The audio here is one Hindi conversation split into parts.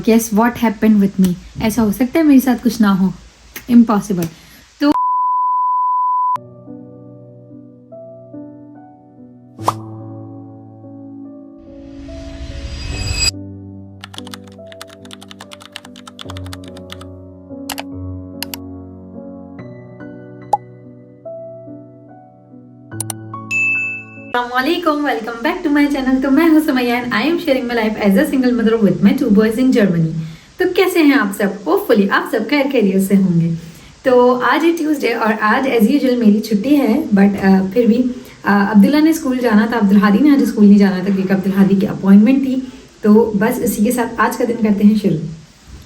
Guess what happened with me. ऐसा हो सकता है मेरे साथ कुछ ना हो? इम्पॉसिबल। तो अस्सलामुअलैकुम, welcome back to my channel. तो मैं हूं Sumaiya and I am sharing my life as a single mother with my 2 boys in Germany. तो कैसे हैं आप सब? होपफुली आप सब खैर खैरियत से होंगे। तो आज है ट्यूसडे और आज एज यूजुअल मेरी छुट्टी है, बट फिर भी अब्दुल्ला ने स्कूल जाना था, अब्दुल हादी ने आज स्कूल नहीं जाना था क्योंकि अब्दुल हादी की अपॉइंटमेंट थी। तो बस इसी के साथ आज का दिन करते हैं शुरू।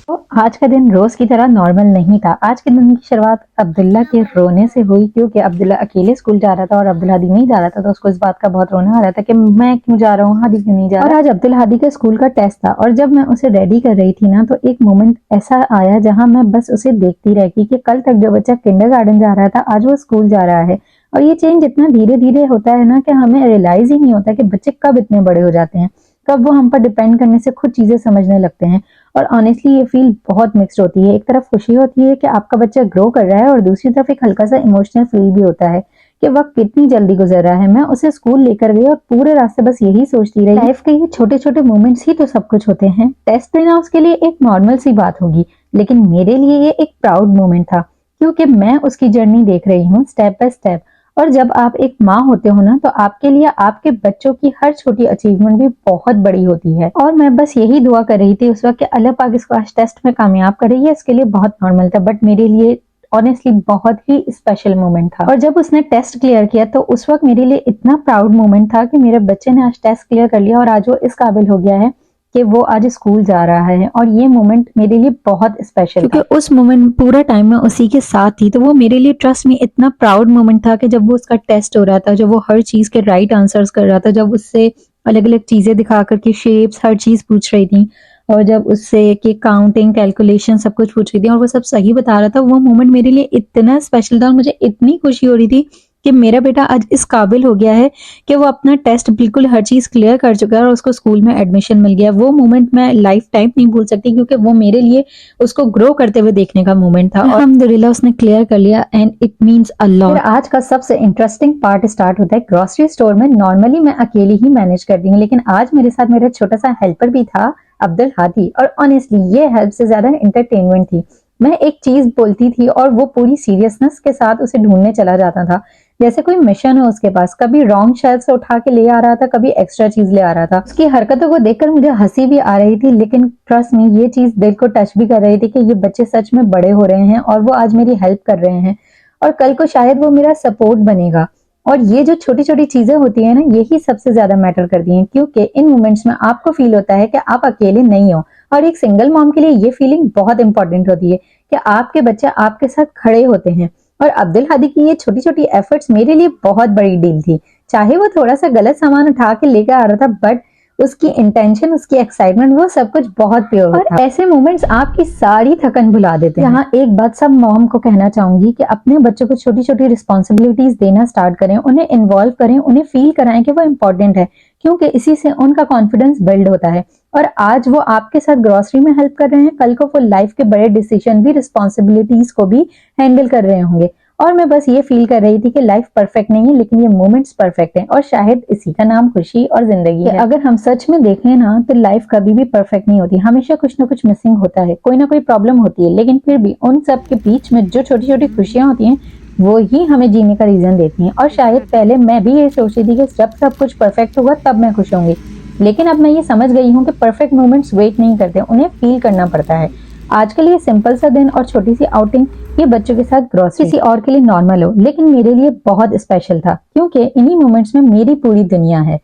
तो आज का दिन रोज की तरह नॉर्मल नहीं था। आज के दिन की शुरुआत अब्दुल्ला के रोने से हुई क्योंकि अब्दुल्ला अकेले स्कूल जा रहा था और अब्दुल हादी नहीं जा रहा था। तो उसको इस बात का बहुत रोना आ रहा था कि मैं क्यों जा रहा हूँ, हादी क्यों नहीं जा रहा। और आज अब्दुल हादी के स्कूल का टेस्ट था और जब मैं उसे रेडी कर रही थी ना, तो एक मोमेंट ऐसा आया जहाँ मैं बस उसे देखती रह गई कि कल तक जो बच्चा किंडरगार्टन जा रहा था आज वो स्कूल जा रहा है। और ये चेंज इतना धीरे धीरे होता है ना कि हमें रियलाइज ही नहीं होता कि बच्चे कब इतने बड़े हो जाते हैं, कब वो हम पर डिपेंड करने से खुद चीजें समझने लगते हैं। और ऑनेस्टली ये फील बहुत मिक्स्ड होती है। एक तरफ खुशी होती है कि आपका बच्चा ग्रो कर रहा है और दूसरी तरफ एक हल्का सा इमोशनल फील भी होता है कि वक्त कितनी जल्दी गुजर रहा है। मैं उसे स्कूल लेकर गई और पूरे रास्ते बस यही सोचती रही, लाइफ के ये छोटे छोटे मोमेंट्स ही तो सब कुछ होते हैं। टेस्ट देना उसके लिए एक नॉर्मल सी बात होगी, लेकिन मेरे लिए ये एक प्राउड मोमेंट था क्योंकि मैं उसकी जर्नी देख रही हूँ स्टेप बाय स्टेप। और जब आप एक माँ होते हो ना, तो आपके लिए आपके बच्चों की हर छोटी अचीवमेंट भी बहुत बड़ी होती है। और मैं बस यही दुआ कर रही थी उस वक्त कि अल्लाह पाक इसको आज टेस्ट में कामयाब करे। ये इसके लिए बहुत नॉर्मल था, बट मेरे लिए ऑनेस्टली बहुत ही स्पेशल मोमेंट था। और जब उसने टेस्ट क्लियर किया तो उस वक्त मेरे लिए इतना प्राउड मोमेंट था कि मेरे बच्चे ने आज टेस्ट क्लियर कर लिया और आज वो इस काबिल हो गया है कि वो आज स्कूल जा रहा है। और ये मोमेंट मेरे लिए बहुत स्पेशल क्योंकि उस मोमेंट पूरा टाइम में उसी के साथ थी। तो वो मेरे लिए ट्रस्ट में इतना प्राउड मोमेंट था कि जब वो उसका टेस्ट हो रहा था, जब वो हर चीज के राइट आंसर्स कर रहा था, जब उससे अलग अलग चीजें दिखा करके शेप्स हर चीज पूछ रही थी, और जब उससे कि काउंटिंग कैलकुलेशन सब कुछ पूछ रही थी और वो सब सही बता रहा था, वो मोमेंट मेरे लिए इतना स्पेशल था और मुझे इतनी खुशी हो रही थी कि मेरा बेटा आज इस काबिल हो गया है कि वो अपना टेस्ट बिल्कुल हर चीज क्लियर कर चुका है और उसको स्कूल में एडमिशन मिल गया। वो मोमेंट मैं लाइफ टाइम नहीं भूल सकती क्योंकि वो मेरे लिए उसको ग्रो करते हुए देखने का मोमेंट था। और अल्हम्दुलिल्लाह उसने क्लियर कर लिया and it means a lot. आज का सबसे इंटरेस्टिंग पार्ट स्टार्ट होता है ग्रोसरी स्टोर में। नॉर्मली मैं अकेली ही मैनेज करती हूँ, लेकिन आज मेरे साथ मेरा छोटा सा हेल्पर भी था, अब्दुल हादी। और ऑनेस्टली ये हेल्प से ज्यादा एंटरटेनमेंट थी। मैं एक चीज बोलती थी और वो पूरी सीरियसनेस के साथ उसे ढूंढने चला जाता था, जैसे कोई मिशन हो उसके पास। कभी रॉन्ग शेल्फ से उठा के ले आ रहा था, कभी एक्स्ट्रा चीज ले आ रहा था। उसकी हरकतों को देखकर मुझे हंसी भी आ रही थी, लेकिन ट्रस्ट में ये चीज दिल को टच भी कर रही थी कि ये बच्चे सच में बड़े हो रहे हैं और वो आज मेरी हेल्प कर रहे हैं और कल को शायद वो मेरा सपोर्ट बनेगा। और ये जो छोटी छोटी चीजें होती है ना, यही सबसे ज्यादा मैटर करती हैं क्योंकि इन मोमेंट्स में आपको फील होता है कि आप अकेले नहीं हो। और एक सिंगल मॉम के लिए ये फीलिंग बहुत इंपॉर्टेंट होती है कि आपके बच्चे आपके साथ खड़े होते हैं। और अब्दुल हादी की ये छोटी छोटी एफर्ट्स मेरे लिए बहुत बड़ी डील थी। चाहे वो थोड़ा सा गलत सामान उठा के लेकर आ रहा था, बट उसकी इंटेंशन, उसकी एक्साइटमेंट, वो सब कुछ बहुत प्योर था। और ऐसे मोमेंट्स आपकी सारी थकन भुला देते हैं। यहाँ एक बात सब मॉम को कहना चाहूंगी कि अपने बच्चों को छोटी छोटी रिस्पॉन्सिबिलिटीज देना स्टार्ट करें, उन्हें इन्वॉल्व करें, उन्हें फील कराएं कि वो इम्पोर्टेंट है, क्योंकि इसी से उनका कॉन्फिडेंस बिल्ड होता है। और आज वो आपके साथ ग्रोसरी में हेल्प कर रहे हैं, कल को वो लाइफ के बड़े डिसीजन भी, रिस्पॉन्सिबिलिटीज को भी हैंडल कर रहे होंगे। और मैं बस ये फील कर रही थी कि लाइफ परफेक्ट नहीं है, लेकिन ये मोमेंट्स परफेक्ट हैं और शायद इसी का नाम खुशी और जिंदगी है। अगर हम सच में देखें ना, तो लाइफ कभी भी परफेक्ट नहीं होती। हमेशा कुछ ना कुछ मिसिंग होता है, कोई ना कोई प्रॉब्लम होती है, लेकिन फिर भी उन सब के बीच में जो छोटी छोटी खुशियां होती हैं वो ही हमें जीने का रीजन देती हैं। और शायद पहले मैं भी ये सोचती थी कि जब सब कुछ परफेक्ट होगा तब मैं खुश होंगी, लेकिन अब मैं ये समझ गई हूँ कि परफेक्ट मोमेंट्स वेट नहीं करते, उन्हें फील करना पड़ता है। आज के लिए सिंपल सा दिन और छोटी सी आउटिंग, ये बच्चों के साथ ग्रोसरी किसी और के लिए नॉर्मल हो, लेकिन मेरे लिए बहुत स्पेशल था क्योंकि इन्हीं मोमेंट्स में मेरी पूरी दुनिया है।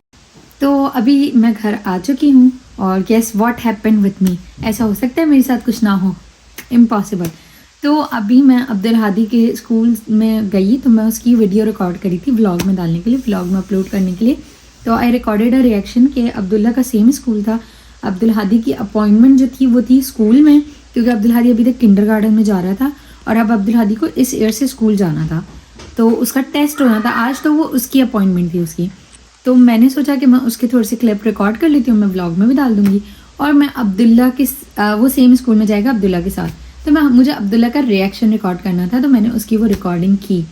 तो अभी मैं घर आ चुकी हूँ और guess what happened with me. ऐसा हो सकता है मेरे साथ कुछ ना हो? इम्पॉसिबल। तो अभी मैं अब्दुल हादी के स्कूल में गई तो मैं उसकी वीडियो रिकॉर्ड करी थी व्लॉग में डालने के लिए, व्लॉग में अपलोड करने के लिए। तो आई रिकॉर्डेड अ रिएक्शन कि अब्दुल्ला का सेम स्कूल था। अब्दुल हादी की अपॉइंटमेंट जो थी वो थी स्कूल में, क्योंकि अब्दुल हादी अभी तक किंडरगार्टन में जा रहा था और अब अब्दुल हादी को इस ईयर से स्कूल जाना था। तो उसका टेस्ट होना था आज, तो वो उसकी अपॉइंटमेंट थी उसकी। तो मैंने सोचा कि मैं उसके थोड़ी सी क्लिप रिकॉर्ड कर लेती हूँ, मैं ब्लॉग में भी डाल दूंगी। और मैं अब्दुल्ला के वो सेम स्कूल में जाएगा अब्दुल्ला के साथ, तो मुझे अब्दुल्ला का रिएक्शन रिकॉर्ड करना था, तो मैंने उसकी वो रिकॉर्डिंग की।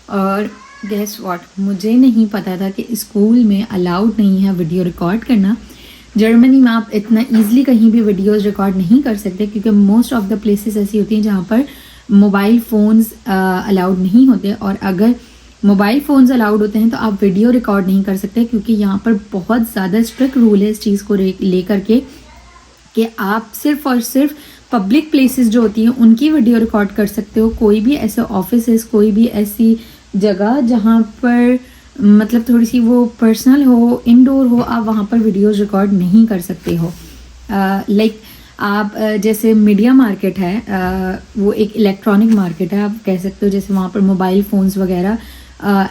और गेस व्हाट, मुझे नहीं पता था कि स्कूल में अलाउड नहीं है वीडियो रिकॉर्ड करना। जर्मनी में आप इतना ईजिली कहीं भी वीडियोस रिकॉर्ड नहीं कर सकते, क्योंकि मोस्ट ऑफ द प्लेसेस ऐसी होती हैं जहाँ पर मोबाइल फ़ोन्स अलाउड नहीं होते, और अगर मोबाइल फ़ोन्स अलाउड होते हैं तो आप वीडियो रिकॉर्ड नहीं कर सकते, क्योंकि यहाँ पर बहुत ज़्यादा स्ट्रिक्ट रूल है इस चीज़ को लेकर के कि आप सिर्फ और सिर्फ पब्लिक प्लेसेस जो होती हैं उनकी वीडियो रिकॉर्ड कर सकते हो। कोई भी ऐसे ऑफिस, कोई भी ऐसी जगह जहाँ पर मतलब थोड़ी सी वो पर्सनल हो, इंडोर हो, आप वहाँ पर वीडियोस रिकॉर्ड नहीं कर सकते हो। लाइक आप जैसे मीडिया मार्केट है, वो एक इलेक्ट्रॉनिक मार्केट है, आप कह सकते हो, जैसे वहाँ पर मोबाइल फ़ोन्स वगैरह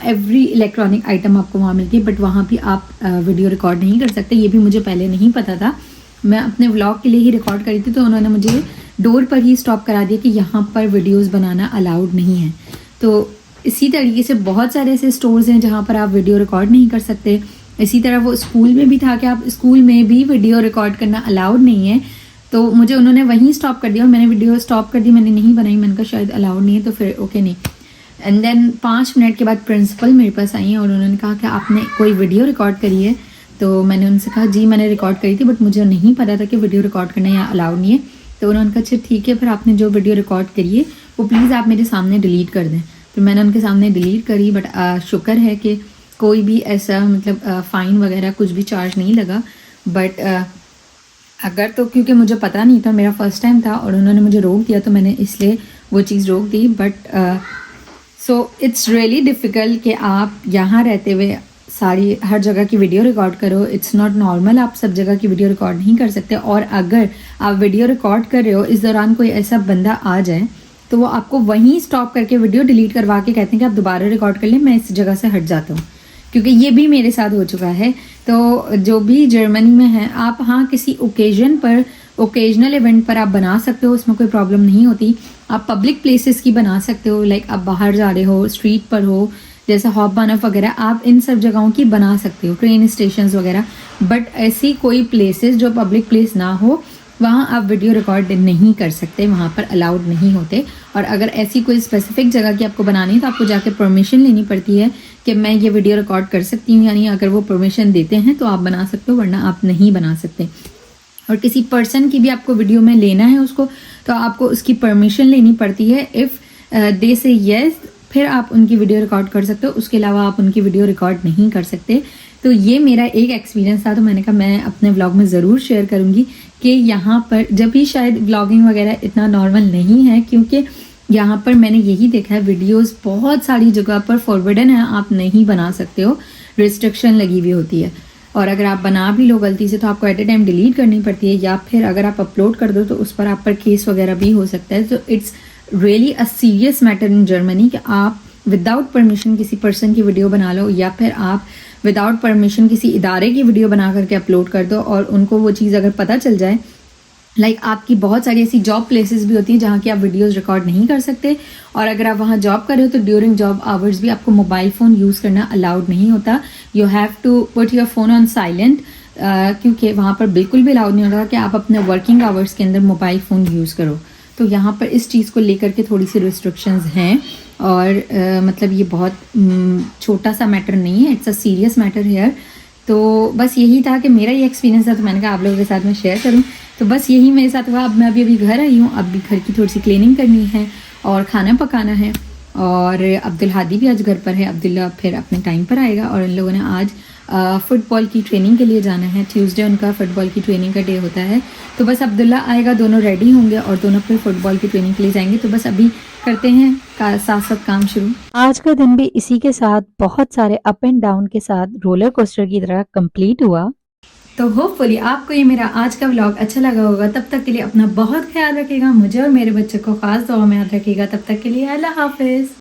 एवरी इलेक्ट्रॉनिक आइटम आपको वहाँ मिलती है, बट वहाँ भी आप वीडियो रिकॉर्ड नहीं कर सकते। ये भी मुझे पहले नहीं पता था, मैं अपने व्लॉग के लिए ही रिकॉर्ड करी थी, तो उन्होंने मुझे डोर पर ही स्टॉप करा दिया कि यहाँ पर वीडियोस बनाना अलाउड नहीं है। तो इसी तरीके से बहुत सारे ऐसे स्टोर्स हैं जहाँ पर आप वीडियो रिकॉर्ड नहीं कर सकते। इसी तरह वो स्कूल में भी था कि आप स्कूल में भी वीडियो रिकॉर्ड करना अलाउड नहीं है, तो मुझे उन्होंने वहीं स्टॉप कर दिया और मैंने वीडियो स्टॉप कर दी, मैंने नहीं बनाई, मैंने कहा शायद अलाउड नहीं है, तो फिर ओके नहीं। एंड देन 5 मिनट के बाद प्रिंसिपल मेरे पास आई हैं और उन्होंने कहा कि आपने कोई वीडियो रिकॉर्ड करी है? तो मैंने उनसे कहा जी मैंने रिकॉर्ड करी थी, बट मुझे नहीं पता था कि वीडियो रिकॉर्ड करना यहाँ अलाउड नहीं है। तो उन्होंने कहा अच्छा ठीक है, फिर आपने जो वीडियो रिकॉर्ड करी है वो प्लीज़ आप मेरे सामने डिलीट कर दें। फिर मैंने उनके सामने डिलीट करी, बट शुक्र है कि कोई भी ऐसा मतलब फ़ाइन वगैरह कुछ भी चार्ज नहीं लगा। बट अगर तो क्योंकि मुझे पता नहीं था, मेरा फर्स्ट टाइम था और उन्होंने मुझे रोक दिया, तो मैंने इसलिए वो चीज़ रोक दी। But so it's really difficult कि आप यहाँ रहते हुए सारी हर जगह की वीडियो रिकॉर्ड करो। इट्स नॉट नॉर्मल, आप सब जगह की वीडियो रिकॉर्ड नहीं कर सकते। और अगर आप वीडियो रिकॉर्ड कर रहे हो, इस दौरान कोई ऐसा बंदा आ जाए तो वो आपको वहीं स्टॉप करके वीडियो डिलीट करवा के कहते हैं कि आप दोबारा रिकॉर्ड कर लें, मैं इस जगह से हट जाता हूँ। क्योंकि ये भी मेरे साथ हो चुका है। तो जो भी जर्मनी में है, आप हाँ किसी ओकेजन पर, ओकेजनल इवेंट पर आप बना सकते हो, उसमें कोई प्रॉब्लम नहीं होती। आप पब्लिक प्लेसेस की बना सकते हो, लाइक आप बाहर जा रहे हो, स्ट्रीट पर हो, जैसे हॉपबानफ वगैरह, आप इन सब जगहों की बना सकते हो, ट्रेन स्टेशंस वगैरह। बट ऐसी कोई प्लेसेस जो पब्लिक प्लेस ना हो, वहाँ आप वीडियो रिकॉर्ड नहीं कर सकते, वहाँ पर अलाउड नहीं होते। और अगर ऐसी कोई स्पेसिफिक जगह की आपको बनानी है तो आपको जाके परमिशन लेनी पड़ती है कि मैं ये वीडियो रिकॉर्ड कर सकती हूँ, यानी अगर वो परमिशन देते हैं तो आप बना सकते हो, वरना आप नहीं बना सकते। और किसी पर्सन की भी आपको वीडियो में लेना है उसको, तो आपको उसकी परमिशन लेनी पड़ती है। इफ़ दे से येस, फिर आप उनकी वीडियो रिकॉर्ड कर सकते हो, उसके अलावा आप उनकी वीडियो रिकॉर्ड नहीं कर सकते। तो ये मेरा एक एक्सपीरियंस था, तो मैंने कहा मैं अपने व्लॉग में ज़रूर शेयर करूँगी कि यहाँ पर जब भी शायद व्लॉगिंग वगैरह इतना नॉर्मल नहीं है, क्योंकि यहाँ पर मैंने यही देखा है वीडियोस बहुत सारी जगह पर फॉरवर्डन है, आप नहीं बना सकते हो, रिस्ट्रिक्शन लगी हुई होती है। और अगर आप बना भी लो गलती से तो आपको एट ए टाइम डिलीट करनी पड़ती है, या फिर अगर आप अपलोड कर दो तो उस पर आप पर केस वगैरह भी हो सकता है। तो it's really a serious matter in Germany कि आप विदाउट परमिशन किसी पर्सन की वीडियो बना लो, या फिर आप विदाउट परमिशन किसी इदारे की वीडियो बना करके अपलोड कर दो और उनको वो चीज़ अगर पता चल जाए, लाइक आपकी बहुत सारी ऐसी जॉब प्लेसेस भी होती हैं जहाँ की आप वीडियोस रिकॉर्ड नहीं कर सकते, और अगर आप वहाँ जॉब कर रहे हो तो ड्यूरिंग जॉब आवर्स भी आपको मोबाइल फ़ोन यूज़ करना अलाउड नहीं होता। You have to put your phone on silent, क्योंकि वहाँ पर बिल्कुल भी अलाउड नहीं होता कि आप अपने वर्किंग आवर्स के अंदर मोबाइल फ़ोन यूज़ करो। तो यहाँ पर इस चीज़ को लेकर के थोड़ी सी रिस्ट्रिक्शंस हैं, और मतलब ये बहुत छोटा सा मैटर नहीं है, it's a serious matter here. तो बस यही था कि मेरा ये एक्सपीरियंस था, तो मैंने कहा आप लोगों के साथ में शेयर करूं। तो बस यही मेरे साथ हुआ। अब मैं अभी घर आई हूँ, अब भी घर की थोड़ी सी क्लीनिंग करनी है और खाना पकाना है। और अब्दुल हादी भी आज घर पर है, अब्दुल्ला फिर अपने टाइम पर आएगा। और इन लोगों ने आज फुटबॉल की ट्रेनिंग के लिए जाना है, ट्यूसडे उनका फुटबॉल की ट्रेनिंग का डे होता है। तो बस अब्दुल्ला आएगा, दोनों रेडी होंगे और दोनों फिर फुटबॉल की ट्रेनिंग के लिए जाएंगे। तो बस अभी करते हैं साथ साथ काम शुरू। आज का दिन भी इसी के साथ बहुत सारे अप एंड डाउन के साथ रोलर कोस्टर की तरह कंप्लीट हुआ। तो होपफुली आपको ये मेरा आज का व्लॉग अच्छा लगा होगा। तब तक के लिए अपना बहुत ख्याल रखिएगा, मुझे और मेरे बच्चे को खास दुआ में याद रखिएगा। तब तक के लिए अल्लाह हाफिज।